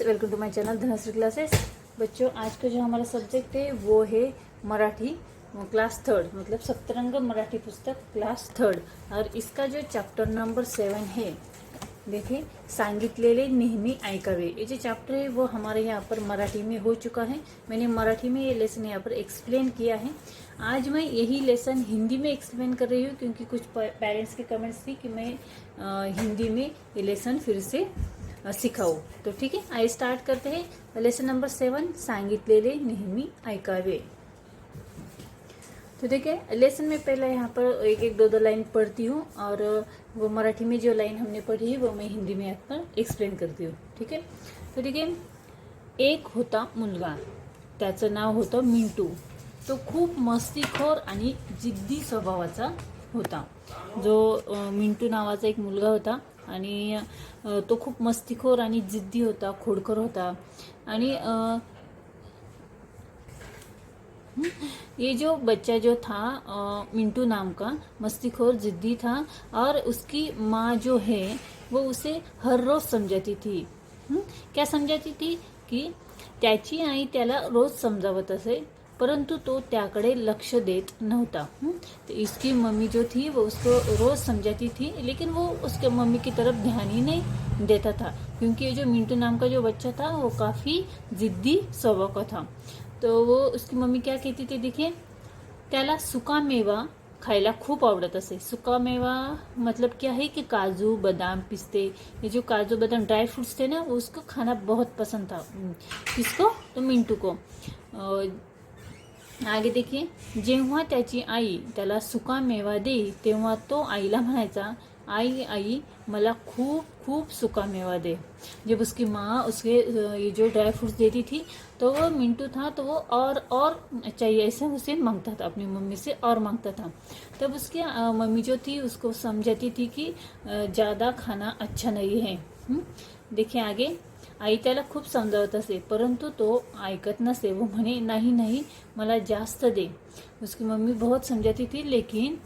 Welcome to my channel Dhanashree classes. बच्चों, आज का जो हमारा सब्जेक्ट है वो है मराठी क्लास थर्ड, मतलब सप्तरंग मराठी पुस्तक क्लास थर्ड। और इसका जो चैप्टर नंबर 7 है, देखिए, सांगितलेले नेहमी ऐकावे। ये जो चैप्टर है वो हमारे यहाँ पर मराठी में हो चुका है। मैंने मराठी में ये लेसन यहाँ पर एक्सप्लेन किया है। आज मैं यही लेसन हिंदी में एक्सप्लेन कर रही हूँ, क्योंकि कुछ पेरेंट्स के कमेंट्स थी कि मैं हिंदी में ये लेसन फिर से सिखाओ। तो ठीक है, आई स्टार्ट करते हैं लेसन नंबर 7, सांगितलेले नेहमी ऐकावे। तो देखिए, लेसन में पहले यहाँ पर एक एक दो लाइन पढ़ती हूँ, और वो मराठी में जो लाइन हमने पढ़ी है वो मैं हिंदी में यहाँ पर एक्सप्लेन करती हूँ। ठीक है, तो देखिए, एक होता मुलगा, त्याचं नाव होतं मिंटू। तो खूप मस्तीखोर आणि जिद्दी स्वभावाचा होता। जो मिंटू नावाचा एक मुलगा होता आणि तो खूप मस्तीखोर आणि जिद्दी होता, खोडकर होता। आणि ये जो बच्चा जो था मिंटू नाम का, मस्तीखोर जिद्दी था, और उसकी माँ जो है वो उसे हर रोज समजाती थी। क्या समजाती थी की त्याची आई त्याला रोज समजावत असे, परंतु तो त्याकडे लक्ष देत नव्हता। तो इसकी मम्मी जो थी वो उसको रोज समझाती थी, लेकिन वो उसके मम्मी की तरफ ध्यान ही नहीं देता था, क्योंकि ये जो मिंटू नाम का जो बच्चा था वो काफ़ी जिद्दी स्वभाव का था। तो वो उसकी मम्मी क्या कहती थी, देखिए, त्याला सुका मेवा खायला खूप आवडत असे। सुका मेवा मतलब क्या है कि काजू बादाम पिस्ते, ये जो काजू बादाम ड्राई फ्रूट्स थे ना, वो उसको खाना बहुत पसंद था। किसको? तो मिंटू को। आगे देखिए, जेव्हा त्याची आई त्याला सुका मेवा दे तेव्हा तो आईला म्हणायचा, आई आई मला खूप खूप सुका मेवा दे। जब उसकी माँ उसके ये जो ड्राई फ्रूट्स देती थी, तो वो मिंटू था तो वो और चाहिए, ऐसे उसे मांगता था, अपनी मम्मी से और मांगता था। तब उसकी मम्मी जो थी उसको समझाती थी कि ज़्यादा खाना अच्छा नहीं है। देखिए आगे, आई त्याला खूप समजावत असे, परंतु तो ऐकत नसे। वो म्हणे, नहीं नहीं मला जास्त दे। उसकी मम्मी बहुत समझाती थी, लेकिन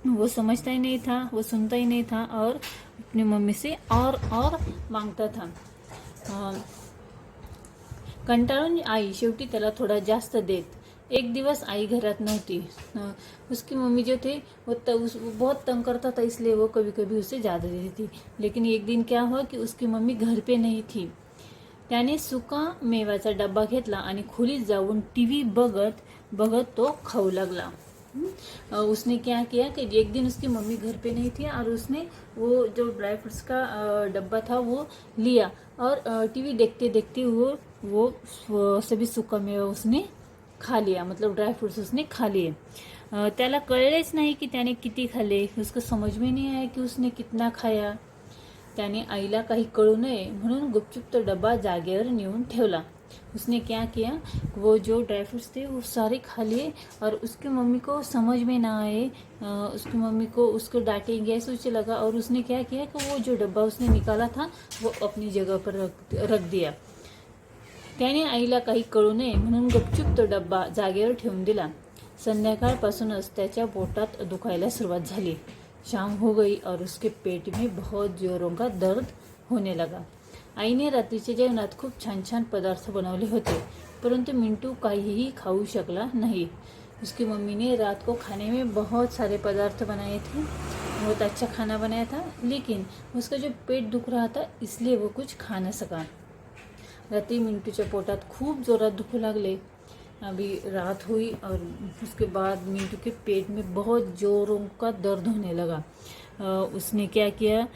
वो समझता ही नहीं था, वो सुनता ही नहीं था, और अपनी मम्मी से और मांगता था। कंटाळून आई शेवटी त्याला थोडा जास्त देत। एक दिवस आई घरात नव्हती। उसकी मम्मी जो थे वो बहुत तंग करता था, इसलिए वो कभी कभी उसे ज़्यादा देती थी। लेकिन एक दिन क्या हुआ कि उसकी मम्मी घर पे नहीं थी। त्याने सुका मेवाचा डब्बा घेतला आणि खोलीत जाऊन टीव्ही बघत बघत तो खाऊ लागला। उसने क्या किया कि एक दिन उसकी मम्मी घर पे नहीं थी, और उसने वो जो ड्राई फ्रूट्स का डब्बा था वो लिया, और टीवी देखते देखते वो सभी सुका मेवा उसने खा लिया, मतलब ड्राई फ्रूट्स उसने खा लिए। त्याला कळलेच नाही की त्याने किती खाल्ले, उसको समझ में नहीं आया कि उसने कितना खाया। त्याने आईला काही कळू नये म्हणून गुपचुप तो डब्बा जागेवर नेऊन ठेवला। उसने क्या किया, वो जो ड्राई फ्रूट्स थे वो सारे खा लिए, और उसकी मम्मी को समझ में ना आए, उसकी मम्मी को उसको डांटेंगे सोचने लगा, और उसने क्या किया कि वो जो डब्बा उसने निकाला था वो अपनी जगह पर रख दिया। त्याने आईला काही कळू नये म्हणून गुपचूप तो डब्बा जागेवर ठेवून दिला। संध्याकाळपासूनच त्याच्या पोटात दुखायला सुरुवात झाली। शाम हो गई और उसके पेट में बहुत जोरों का दर्द होने लगा। आईने रात्रीच्या जेवणात खूप छान छान पदार्थ बनवले होते, परंतु मिंटू काहीही खाऊ शकला नहीं। उसकी मम्मी ने रात को खाने में बहुत सारे पदार्थ बनाए थे, बहुत अच्छा खाना बनाया था, लेकिन उसका जो पेट दुख रहा था इसलिए वो कुछ खा न सका। रात्रि मिंटूच्या पोटात खूप जोरात दुखू लागले। अभी रात हुई और उसके बाद मिंटू के पेट में बहुत जोरों का दर्द होने लगा। उसने क्या किया,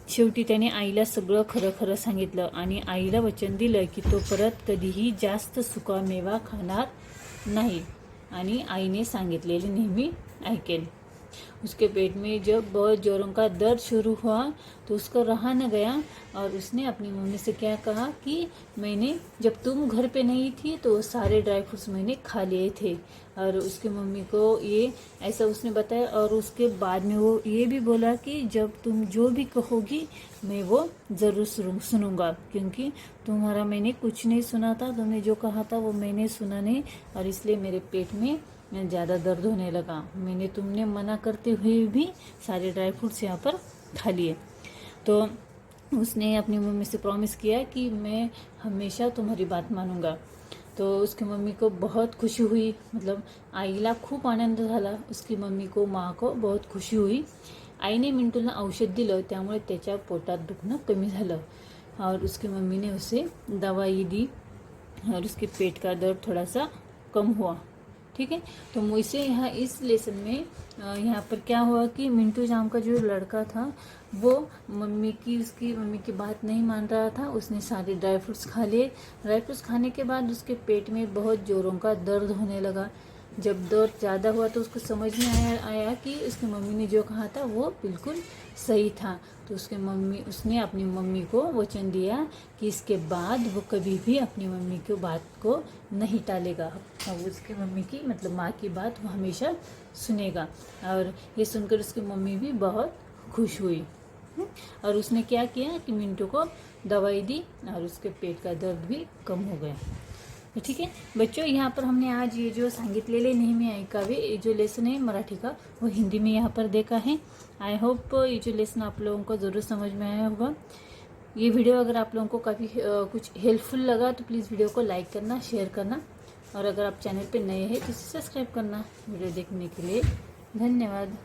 शेवटी त्याने आईला सगळं खरं खरं सांगितलं, आणि आईला वचन दिलं की तो परत कधीही जास्त सुका मेवा खाणार नाही, आणि आईने सांगितलेले नेहमी ऐकेल। उसके पेट में जब बहुत जोरों का दर्द शुरू हुआ तो उसको रहा न गया, और उसने अपनी मम्मी से क्या कहा कि मैंने, जब तुम घर पे नहीं थी तो सारे ड्राई फ्रूट्स मैंने खा लिए थे। और उसकी मम्मी को ये ऐसा उसने बताया, और उसके बाद में वो ये भी बोला कि जब तुम जो भी कहोगी मैं वो ज़रूर सुनूंगा, क्योंकि तुम्हारा मैंने कुछ नहीं सुना था, तुमने जो कहा था वो मैंने सुना नहीं, और इसलिए मेरे पेट में ज़्यादा दर्द होने लगा। मैंने तुमने मना करते हुए भी सारे ड्राई फ्रूट्स यहाँ पर खा लिए। तो उसने अपनी मम्मी से प्रॉमिस किया कि मैं हमेशा तुम्हारी बात मानूंगा। तो उसकी मम्मी को बहुत खुशी हुई, मतलब आईला खूप आनंद झाला। उसकी मम्मी को, माँ को बहुत खुशी हुई। आईने मिंटूला औषध दिलं, त्यामुळे त्याच्या पोटात दुखणं कमी झालं और उसकी मम्मी ने उसे दवाई दी और उसके पेट का दर्द थोड़ा सा कम हुआ। ठीक है, तो मुझसे यहाँ इस लेसन में यहाँ पर क्या हुआ कि मिंटू जाम का जो लड़का था वो उसकी मम्मी की बात नहीं मान रहा था। उसने सारे ड्राई फ्रूट्स खा लिए। ड्राई फ्रूट्स खाने के बाद उसके पेट में बहुत जोरों का दर्द होने लगा। जब दर्द ज़्यादा हुआ तो उसको समझ में आया कि उसकी मम्मी ने जो कहा था वो बिल्कुल सही था। तो उसने अपनी मम्मी को वचन दिया कि इसके बाद वो कभी भी अपनी मम्मी की बात को नहीं टालेगा और उसकी मम्मी की, मतलब माँ की बात वो हमेशा सुनेगा। और ये सुनकर उसकी मम्मी भी बहुत खुश हुई। और उसने क्या किया कि मिंटू को दवाई दी और उसके पेट का दर्द भी कम हो गया। ठीक है बच्चों, यहाँ पर हमने आज ये जो सांगितलेले नेहमी ऐकावे ये जो लेसन है मराठी का वो हिंदी में यहाँ पर देखा है। आई होप ये जो लेसन आप लोगों को ज़रूर समझ में आया होगा। ये वीडियो अगर आप लोगों को काफ़ी कुछ हेल्पफुल लगा तो प्लीज़ वीडियो को लाइक करना, शेयर करना और अगर आप चैनल पे नए हैं तो इसे सब्सक्राइब करना। वीडियो देखने के लिए धन्यवाद।